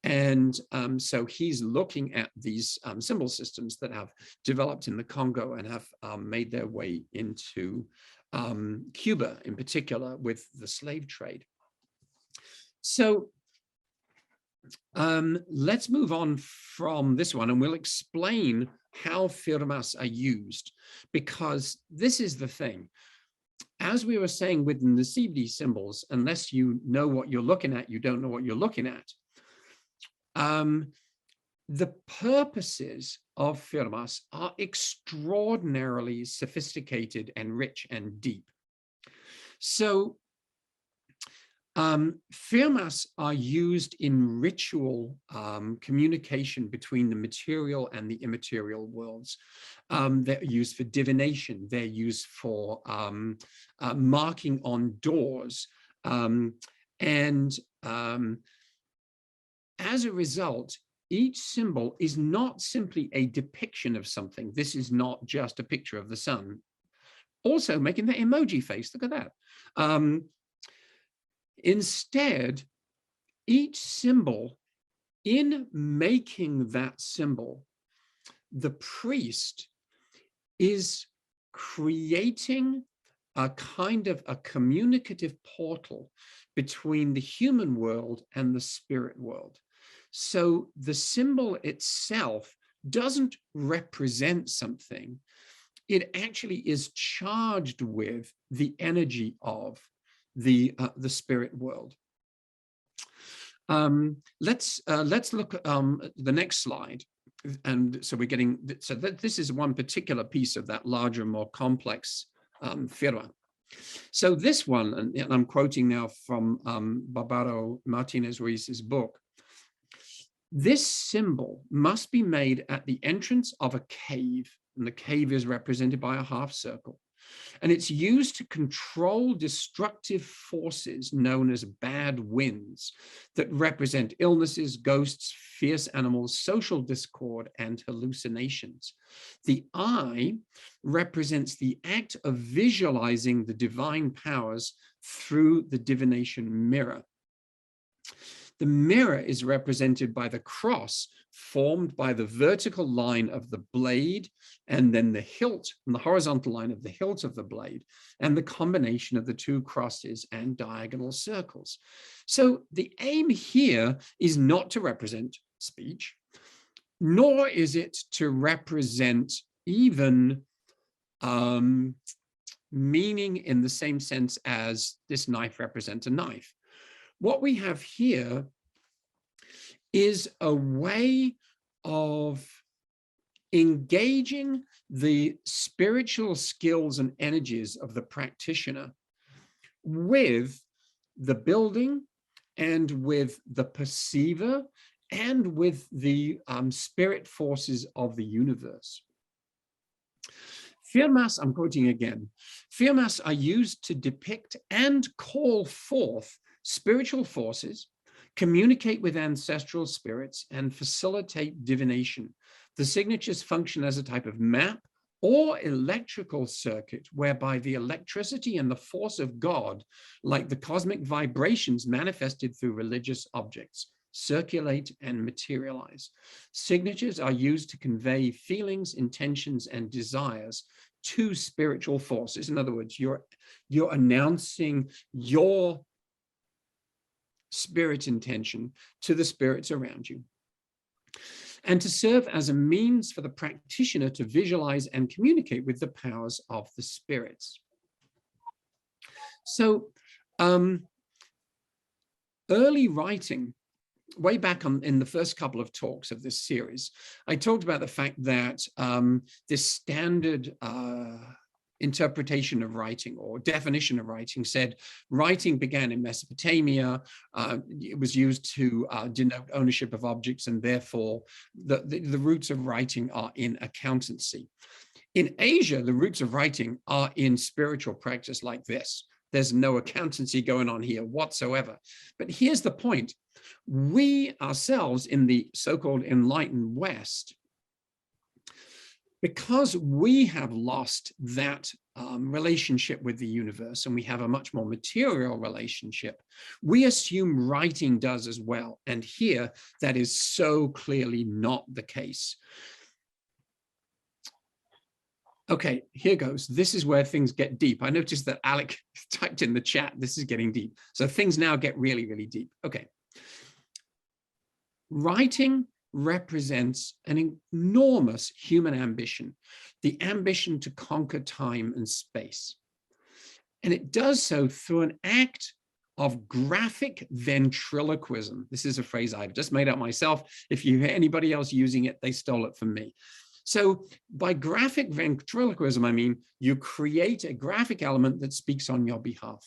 And so he's looking at these symbol systems that have developed in the Congo and have made their way into Cuba in particular with the slave trade. So let's move on from this one and we'll explain how firmas are used, because this is the thing. As we were saying within the CBD symbols, unless you know what you're looking at, you don't know what you're looking at. The purposes of firmas are extraordinarily sophisticated and rich and deep. So firmas are used in ritual communication between the material and the immaterial worlds. They're used for divination. They're used for marking on doors. As a result, each symbol is not simply a depiction of something. This is not just a picture of the sun. Also making that emoji face, look at that. Instead, each symbol, in making that symbol, the priest is creating a kind of a communicative portal between the human world and the spirit world. So the symbol itself doesn't represent something. It actually is charged with the energy of the spirit world. Let's look at the next slide. And so we're getting, so this is one particular piece of that larger, more complex fiera. So this one, and I'm quoting now from Barbaro Martinez Ruiz's book, this symbol must be made at the entrance of a cave, and the cave is represented by a half circle. And it's used to control destructive forces known as bad winds that represent illnesses, ghosts, fierce animals, social discord, and hallucinations. The eye represents the act of visualizing the divine powers through the divination mirror. The mirror is represented by the cross formed by the vertical line of the blade and then the hilt and the horizontal line of the hilt of the blade and the combination of the two crosses and diagonal circles. So the aim here is not to represent speech, nor is it to represent even meaning in the same sense as this knife represents a knife. What we have here is a way of engaging the spiritual skills and energies of the practitioner with the building and with the perceiver and with the spirit forces of the universe. Fearmasks, I'm quoting again, fearmasks are used to depict and call forth spiritual forces, communicate with ancestral spirits, and facilitate divination. The signatures function as a type of map or electrical circuit whereby the electricity and the force of God, like the cosmic vibrations manifested through religious objects, circulate and materialize. Signatures are used to convey feelings, intentions, and desires to spiritual forces. In other words, you're announcing your spirit intention to the spirits around you, and to serve as a means for the practitioner to visualize and communicate with the powers of the spirits. So early writing, way back in the first couple of talks of this series, I talked about the fact that this standard interpretation of writing or definition of writing said writing began in Mesopotamia. It was used to denote ownership of objects, and therefore the roots of writing are in accountancy. In Asia, the roots of writing are in spiritual practice like this. There's no accountancy going on here whatsoever. But here's the point. We ourselves in the so-called enlightened West, because we have lost that relationship with the universe and we have a much more material relationship, we assume writing does as well. And here, that is so clearly not the case. Okay, here goes. This is where things get deep. I noticed that Alec typed in the chat, this is getting deep. So things now get really, really deep. Okay. Writing represents an enormous human ambition, the ambition to conquer time and space. And it does so through an act of graphic ventriloquism. This is a phrase I've just made up myself. If you hear anybody else using it, they stole it from me. So by graphic ventriloquism, I mean you create a graphic element that speaks on your behalf.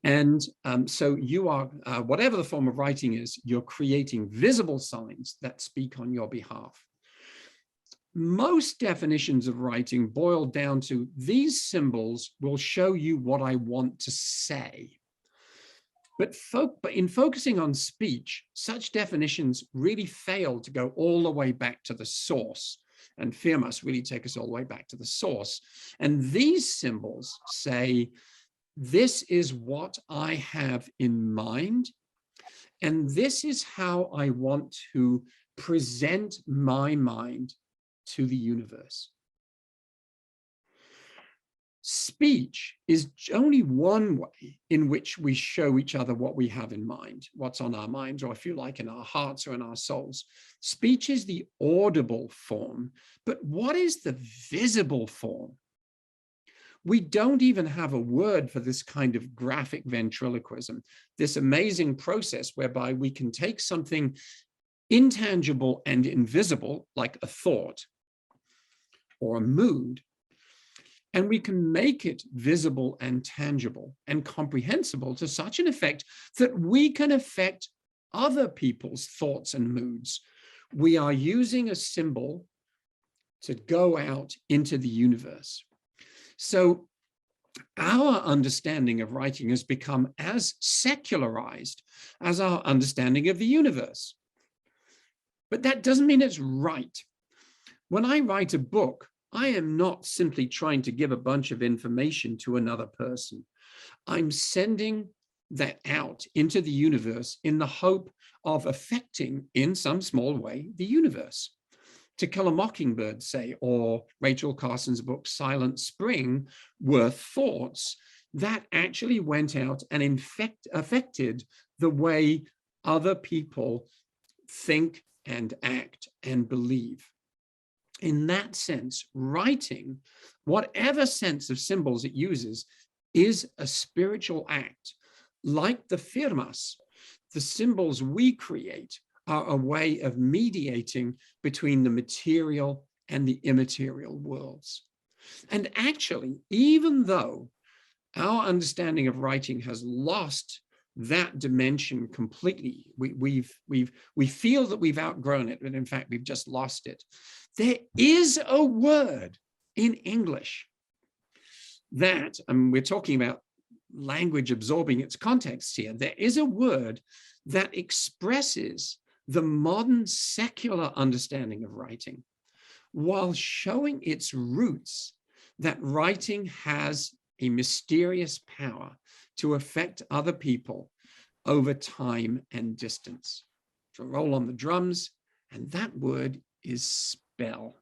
And so you are, whatever the form of writing is, you're creating visible signs that speak on your behalf. Most definitions of writing boil down to these symbols will show you what I want to say. But in focusing on speech, such definitions really fail to go all the way back to the source. And fear must really take us all the way back to the source. And these symbols say, this is what I have in mind, and this is how I want to present my mind to the universe. Speech is only one way in which we show each other what we have in mind, what's on our minds, or if you like, in our hearts or in our souls. Speech is the audible form, but what is the visible form? We don't even have a word for this kind of graphic ventriloquism, this amazing process whereby we can take something intangible and invisible, like a thought or a mood, and we can make it visible and tangible and comprehensible to such an effect that we can affect other people's thoughts and moods. We are using a symbol to go out into the universe. So our understanding of writing has become as secularized as our understanding of the universe. But that doesn't mean it's right. When I write a book, I am not simply trying to give a bunch of information to another person. I'm sending that out into the universe in the hope of affecting, in some small way, the universe. To Kill a Mockingbird, say, or Rachel Carson's book, Silent Spring, were thoughts that actually went out and affected the way other people think and act and believe. In that sense, writing, whatever sense of symbols it uses, is a spiritual act. Like the fearmask, the symbols we create are a way of mediating between the material and the immaterial worlds. And actually, even though our understanding of writing has lost that dimension completely, we feel that we've outgrown it, but in fact, we've just lost it. There is a word in English that, and we're talking about language absorbing its context here, there is a word that expresses the modern secular understanding of writing, while showing its roots that writing has a mysterious power to affect other people over time and distance. So roll on the drums, and that word is spell.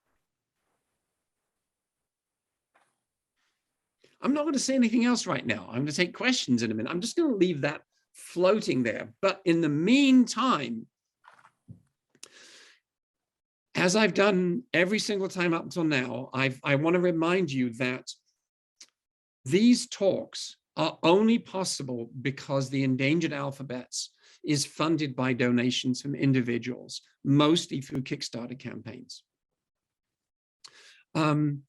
I'm not going to say anything else right now. I'm going to take questions in a minute. I'm just going to leave that floating there. But in the meantime, as I've done every single time up until now, I want to remind you that these talks are only possible because the Endangered Alphabets is funded by donations from individuals, mostly through Kickstarter campaigns.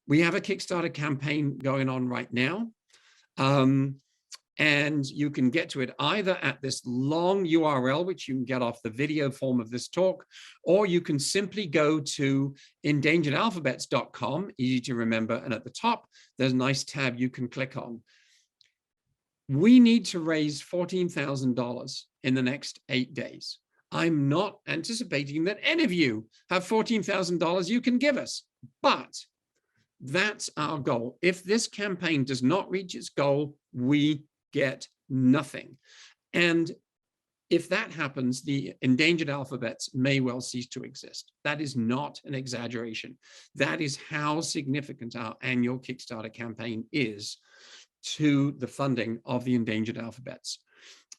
We have a Kickstarter campaign going on right now. And you can get to it either at this long URL, which you can get off the video form of this talk, or you can simply go to endangeredalphabets.com, easy to remember, and at the top, there's a nice tab you can click on. We need to raise $14,000 in the next 8 days. I'm not anticipating that any of you have $14,000 you can give us, but that's our goal. If this campaign does not reach its goal, we get nothing. And if that happens, the Endangered Alphabets may well cease to exist. That is not an exaggeration. That is how significant our annual Kickstarter campaign is to the funding of the Endangered Alphabets.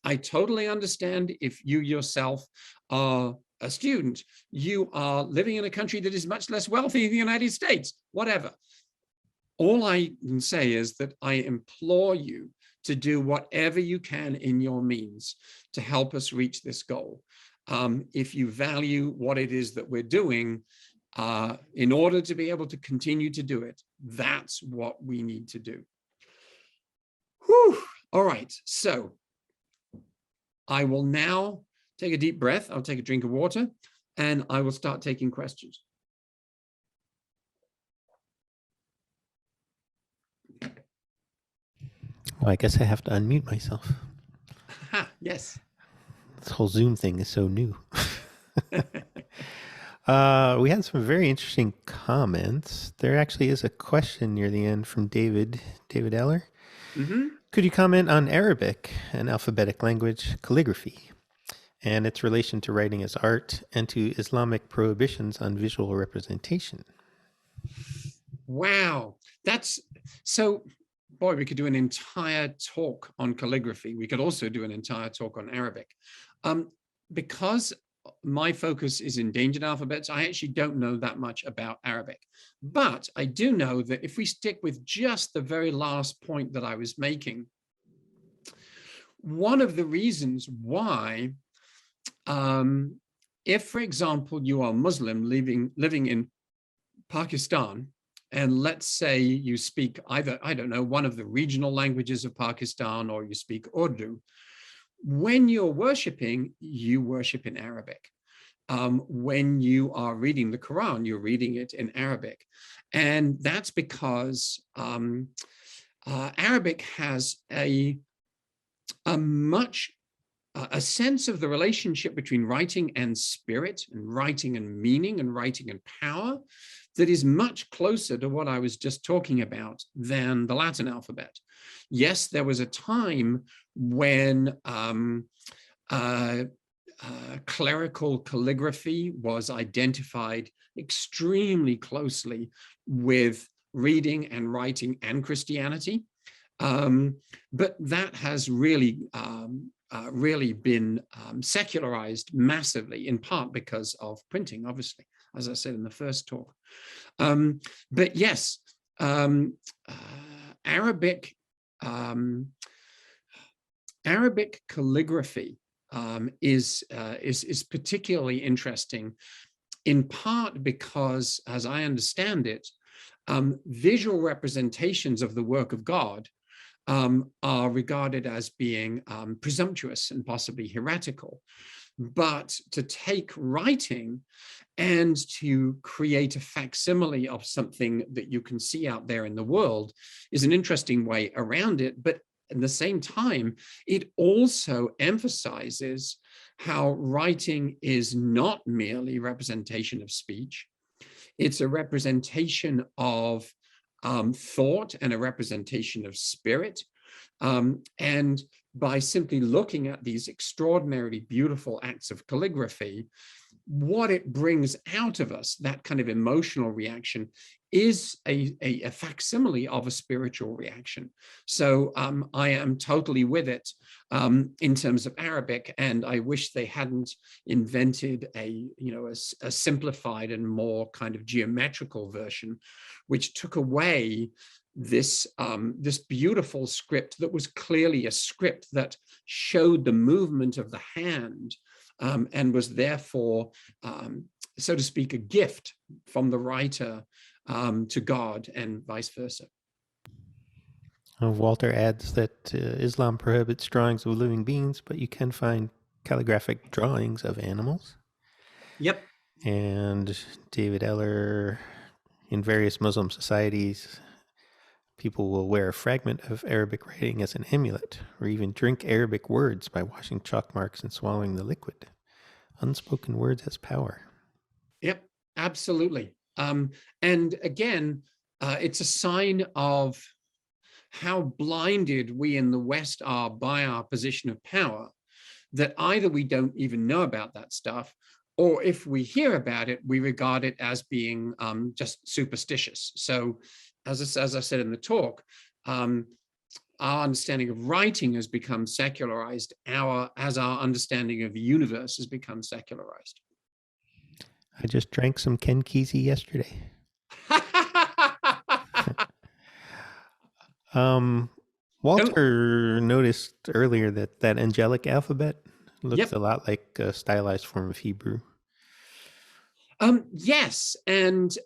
I totally understand if you yourself are a student, you are living in a country that is much less wealthy than the United States, whatever. All I can say is that I implore you to do whatever you can in your means to help us reach this goal. If you value what it is that we're doing, in order to be able to continue to do it, that's what we need to do. Whew. All right, so I will now take a deep breath. I'll take a drink of water, and I will start taking questions. Well, I guess I have to unmute myself. Yes. This whole Zoom thing is so new. We had some very interesting comments. There actually is a question near the end from David Eller. Mm-hmm. Could you comment on Arabic, an alphabetic language, calligraphy, and its relation to writing as art and to Islamic prohibitions on visual representation? Wow. That's so, boy, we could do an entire talk on calligraphy. We could also do an entire talk on Arabic. Because my focus is Endangered Alphabets, I actually don't know that much about Arabic. But I do know that if we stick with just the very last point that I was making, one of the reasons why, if, for example, you are Muslim living in Pakistan, and let's say you speak either, I don't know, one of the regional languages of Pakistan, or you speak Urdu, when you're worshiping, you worship in Arabic. when you are reading the Quran, you're reading it in Arabic. And that's because Arabic has a sense of the relationship between writing and spirit, and writing and meaning, and writing and power, that is much closer to what I was just talking about than the Latin alphabet. Yes, there was a time when clerical calligraphy was identified extremely closely with reading and writing and Christianity. But that has really been secularized massively, in part because of printing, obviously, as I said in the first talk. But yes, Arabic calligraphy is particularly interesting, in part because, as I understand it, visual representations of the work of God are regarded as being presumptuous and possibly heretical. But to take writing and to create a facsimile of something that you can see out there in the world is an interesting way around it. But at the same time, it also emphasizes how writing is not merely representation of speech. It's a representation of thought and a representation of spirit. And by simply looking at these extraordinarily beautiful acts of calligraphy, what it brings out of us, that kind of emotional reaction, is a facsimile of a spiritual reaction. So I am totally with it in terms of Arabic, and I wish they hadn't invented a simplified and more kind of geometrical version, which took away this beautiful script that was clearly a script that showed the movement of the hand, and was therefore, so to speak, a gift from the writer to God, and vice versa. Walter adds that Islam prohibits drawings of living beings, but you can find calligraphic drawings of animals. Yep. And David Eller, in various Muslim societies, people will wear a fragment of Arabic writing as an amulet, or even drink Arabic words by washing chalk marks and swallowing the liquid. Unspoken words has power. Yep, absolutely. And again, it's a sign of how blinded we in the West are by our position of power, that either we don't even know about that stuff, or if we hear about it, we regard it as being just superstitious. So as I said in the talk, our understanding of writing has become secularized, as our understanding of the universe has become secularized. I just drank some Ken Kesey yesterday. Walter noticed earlier that angelic alphabet looks a lot like a stylized form of Hebrew. Yes, and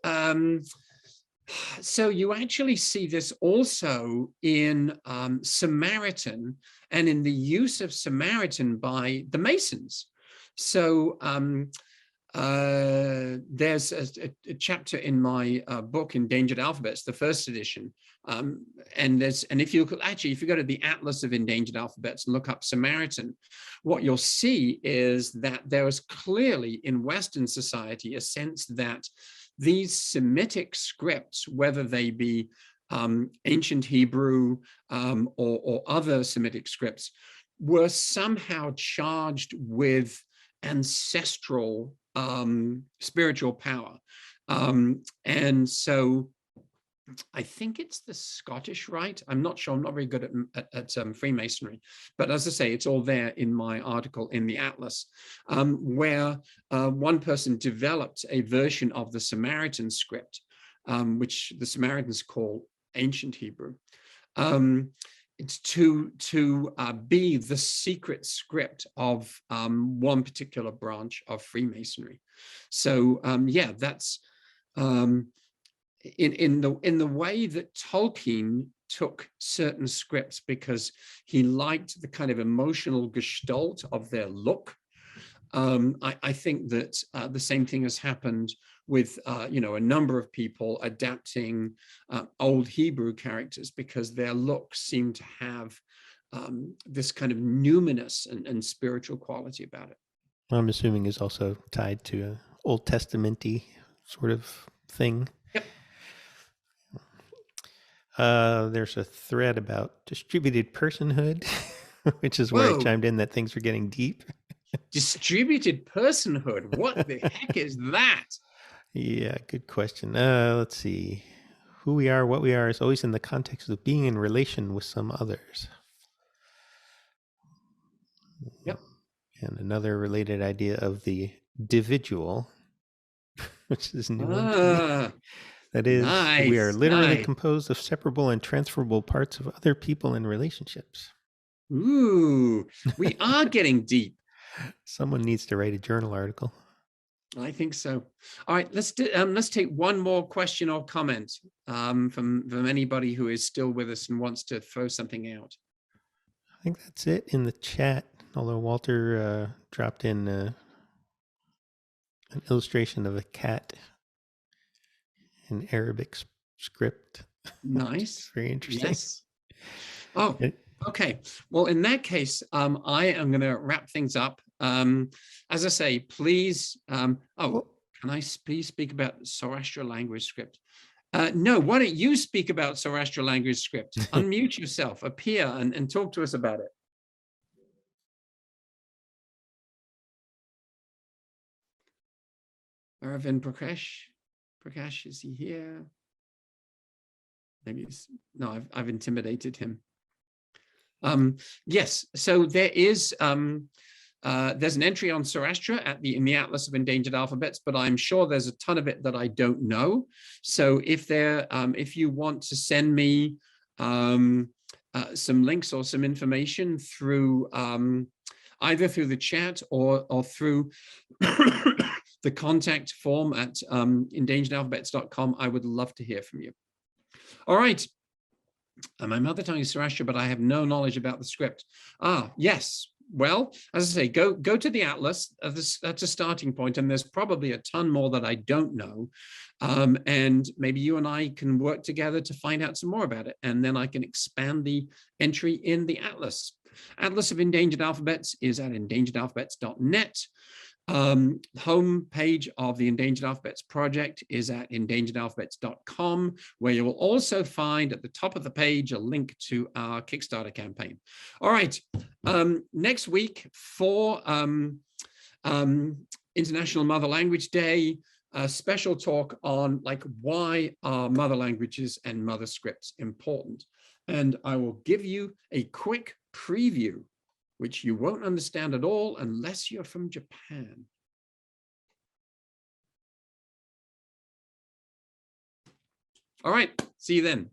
so you actually see this also in Samaritan, and in the use of Samaritan by the Masons. So there's a chapter in my book, Endangered Alphabets, the first edition, and if you go to the Atlas of Endangered Alphabets and look up Samaritan, what you'll see is that there is clearly in Western society a sense that these Semitic scripts, whether they be ancient Hebrew or other Semitic scripts, were somehow charged with ancestral spiritual power. And so I think it's the Scottish Rite. I'm not sure. I'm not very good at Freemasonry. But as I say, it's all there in my article in the Atlas, where one person developed a version of the Samaritan script, which the Samaritans call ancient Hebrew. It's to be the secret script of one particular branch of Freemasonry. So yeah, that's in the way that Tolkien took certain scripts because he liked the kind of emotional gestalt of their look. I think that the same thing has happened with, you know, a number of people adapting old Hebrew characters because their looks seem to have this kind of numinous and spiritual quality about it. I'm assuming is also tied to an Old Testament-y sort of thing. Yep. There's a thread about distributed personhood, which is where I chimed in that things are getting deep. Distributed personhood. What the heck is that? Yeah, good question. Let's see. Who we are, what we are is always in the context of being in relation with some others. Yep. And another related idea of the individual, which is new one to me. That is, we are literally composed of separable and transferable parts of other people and relationships. Ooh, we are getting deep. Someone needs to write a journal article. I think so. All right, let's take one more question or comment from anybody who is still with us and wants to throw something out. I think that's it in the chat. Although Walter dropped in an illustration of a cat in Arabic script. Nice. Very interesting. Yes. Oh, okay. Well, in that case, I am going to wrap things up. As I say, please. Can I please speak about Zoroastrian language script? No, why don't you speak about Zoroastrian language script? Unmute yourself, appear, and talk to us about it. Aravind Prakash, is he here? Maybe no, I've intimidated him. Yes, so there is there's an entry on Zoroaster in the Atlas of Endangered Alphabets, but I'm sure there's a ton of it that I don't know. So if you want to send me some links or some information through either through the chat or through the contact form at endangeredalphabets.com, I would love to hear from you. All right. My mother tongue is Zoroastrian, but I have no knowledge about the script. Yes. Well, as I say, go to the Atlas. That's a starting point, and there's probably a ton more that I don't know. And maybe you and I can work together to find out some more about it, and then I can expand the entry in the Atlas. Atlas of Endangered Alphabets is at endangeredalphabets.net. Home page of the Endangered Alphabets project is at endangeredalphabets.com, where you will also find at the top of the page a link to our Kickstarter campaign. All right, next week for International Mother Language Day, a special talk on why are mother languages and mother scripts important. And I will give you a quick preview, which you won't understand at all unless you're from Japan. All right, see you then.